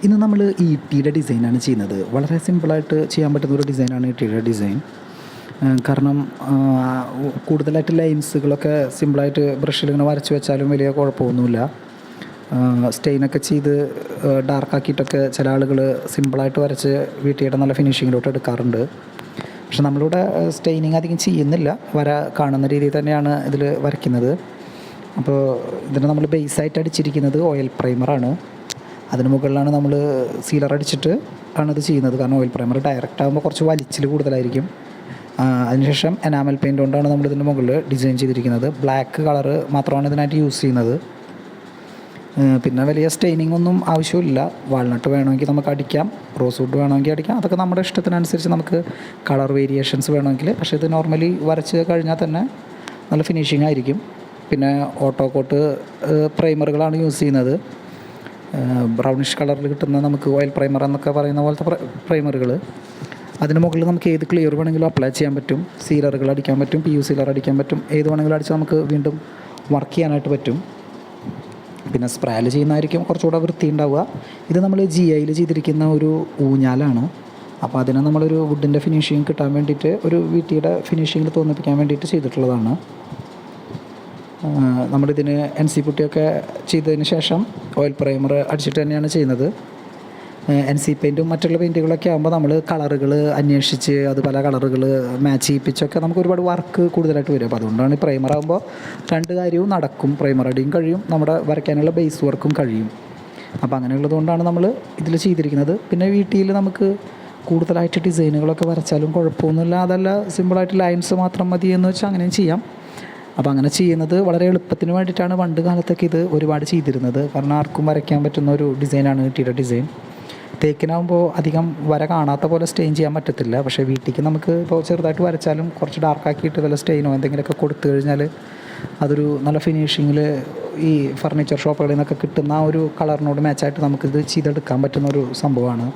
ഇന്ന് നമ്മൾ ഈട്ടിയുടെ ഡിസൈനാണ് ചെയ്യുന്നത്. വളരെ സിമ്പിളായിട്ട് ചെയ്യാൻ പറ്റുന്ന ഒരു ഡിസൈനാണ് ഈട്ടിയുടെ ഡിസൈൻ. കാരണം കൂടുതലായിട്ട് ലൈൻസുകളൊക്കെ സിമ്പിളായിട്ട് ബ്രഷിൽ ഇങ്ങനെ വരച്ച് വെച്ചാലും വലിയ കുഴപ്പമൊന്നുമില്ല. സ്റ്റെയിനൊക്കെ ചെയ്ത് ഡാർക്കാക്കിയിട്ടൊക്കെ ചില ആളുകൾ സിമ്പിളായിട്ട് വരച്ച് ഈട്ടിയുടെ നല്ല ഫിനിഷിങ്ങിലോട്ട് എടുക്കാറുണ്ട്. പക്ഷെ നമ്മളിവിടെ സ്റ്റെയിനിങ് അധികം ചെയ്യുന്നില്ല, വര കാണുന്ന രീതിയിൽ തന്നെയാണ് ഇതിൽ വരയ്ക്കുന്നത്. അപ്പോൾ ഇതിന് നമ്മൾ ബേസായിട്ട് അടിച്ചിരിക്കുന്നത് ഓയിൽ പ്രൈമറാണ്. അതിന് മുകളിലാണ് നമ്മൾ സീലർ അടിച്ചിട്ട് ആണിത് ചെയ്യുന്നത്. കാരണം ഓയിൽ പ്രൈമർ ഡയറക്റ്റ് ആകുമ്പോൾ കുറച്ച് വലിച്ചിൽ കൂടുതലായിരിക്കും. അതിനുശേഷം എനാമൽ പെയിൻ്റ് കൊണ്ടാണ് നമ്മളിതിൻ്റെ മുകളിൽ ഡിസൈൻ ചെയ്തിരിക്കുന്നത്. ബ്ലാക്ക് കളറ് മാത്രമാണ് ഇതിനായിട്ട് യൂസ് ചെയ്യുന്നത്. പിന്നെ വലിയ സ്റ്റെയിനിങ് ഒന്നും ആവശ്യമില്ല. വാൾനട്ട് വേണമെങ്കിൽ നമുക്ക് അടിക്കാം, റോസ് വുഡ് വേണമെങ്കിൽ അടിക്കാം. അതൊക്കെ നമ്മുടെ ഇഷ്ടത്തിനനുസരിച്ച് നമുക്ക് കളർ വേരിയേഷൻസ് വേണമെങ്കിൽ. പക്ഷേ ഇത് നോർമലി വരച്ച് കഴിഞ്ഞാൽ തന്നെ നല്ല ഫിനിഷിംഗ് ആയിരിക്കും. പിന്നെ ഓട്ടോ കോട്ട് പ്രൈമറുകളാണ് യൂസ് ചെയ്യുന്നത്. ബ്രൗണിഷ് കളറിൽ കിട്ടുന്ന നമുക്ക് ഓയിൽ പ്രൈമർ എന്നൊക്കെ പറയുന്ന പോലത്തെ പ്രൈമറുകൾ. അതിന് മുകളിൽ നമുക്ക് ഏത് ക്ലിയർ വേണമെങ്കിലും അപ്ലൈ ചെയ്യാൻ പറ്റും. സീലറുകൾ അടിക്കാൻ പറ്റും, PU സീലർ അടിക്കാൻ പറ്റും. ഏത് വേണമെങ്കിലും അടിച്ച് നമുക്ക് വീണ്ടും വർക്ക് ചെയ്യാനായിട്ട് പറ്റും. പിന്നെ സ്പ്രാല് ചെയ്യുന്നതായിരിക്കും കുറച്ചുകൂടെ വൃത്തി ഉണ്ടാവുക. ഇത് നമ്മൾ GIയിൽ ചെയ്തിരിക്കുന്ന ഒരു ഊഞ്ഞാലാണ്. അപ്പോൾ അതിനെ നമ്മളൊരു വുഡിൻ്റെ ഫിനിഷിങ് കിട്ടാൻ വേണ്ടിയിട്ട്, ഒരു വീട്ടിയുടെ ഫിനിഷിങ്ങിൽ തോന്നിപ്പിക്കാൻ വേണ്ടിയിട്ട് ചെയ്തിട്ടുള്ളതാണ്. നമ്മളിതിന് NC പുട്ടിയൊക്കെ ചെയ്തതിന് ശേഷം ഓയിൽ പ്രൈമർ അടിച്ചിട്ട് തന്നെയാണ് ചെയ്യുന്നത്. NC പെയിൻറ്റും മറ്റുള്ള പെയിൻറ്റുകളൊക്കെ ആകുമ്പോൾ നമ്മൾ കളറുകൾ അന്വേഷിച്ച് അത് പല കളറുകൾ മാച്ച് ചെയ്യിപ്പിച്ചൊക്കെ നമുക്ക് ഒരുപാട് വർക്ക് കൂടുതലായിട്ട് വരും. അപ്പോൾ അതുകൊണ്ടാണ് ഈ പ്രൈമർ ആകുമ്പോൾ രണ്ട് കാര്യവും നടക്കും. പ്രൈമർ അടിയും കഴിയും, നമ്മുടെ വരയ്ക്കാനുള്ള ബേസ് വർക്കും കഴിയും. അപ്പോൾ അങ്ങനെയുള്ളതുകൊണ്ടാണ് നമ്മൾ ഇതിൽ ചെയ്തിരിക്കുന്നത്. പിന്നെ വീട്ടിൽ നമുക്ക് കൂടുതലായിട്ട് ഡിസൈനുകളൊക്കെ വരച്ചാലും കുഴപ്പമൊന്നുമില്ല. അതല്ല സിമ്പിളായിട്ട് ലൈൻസ് മാത്രം മതി എന്ന് വെച്ചാൽ അങ്ങനെയും ചെയ്യാം. അപ്പോൾ അങ്ങനെ ചെയ്യുന്നത് വളരെ എളുപ്പത്തിന് വേണ്ടിയിട്ടാണ് പണ്ട് കാലത്തൊക്കെ ഇത് ഒരുപാട് ചെയ്തിരുന്നത്. കാരണം ആർക്കും വരയ്ക്കാൻ പറ്റുന്ന ഒരു ഡിസൈനാണ് ഈട്ടിയുടെ ഡിസൈൻ. തേക്കിനാകുമ്പോൾ അധികം വര കാണാത്ത പോലെ സ്റ്റെയിൻ ചെയ്യാൻ പറ്റത്തില്ല. പക്ഷേ വീട്ടിലേക്ക് നമുക്ക് ഇപ്പോൾ ചെറുതായിട്ട് വരച്ചാലും കുറച്ച് ഡാർക്കാക്കിയിട്ട് വല്ല സ്റ്റെയിനോ എന്തെങ്കിലുമൊക്കെ കൊടുത്തു കഴിഞ്ഞാൽ അതൊരു നല്ല ഫിനിഷിങ്ങിൽ ഈ ഫർണിച്ചർ ഷോപ്പുകളിൽ നിന്നൊക്കെ കിട്ടുന്ന ആ ഒരു കളറിനോട് മാച്ചായിട്ട് നമുക്കിത് ചെയ്തെടുക്കാൻ പറ്റുന്ന ഒരു സംഭവമാണ്.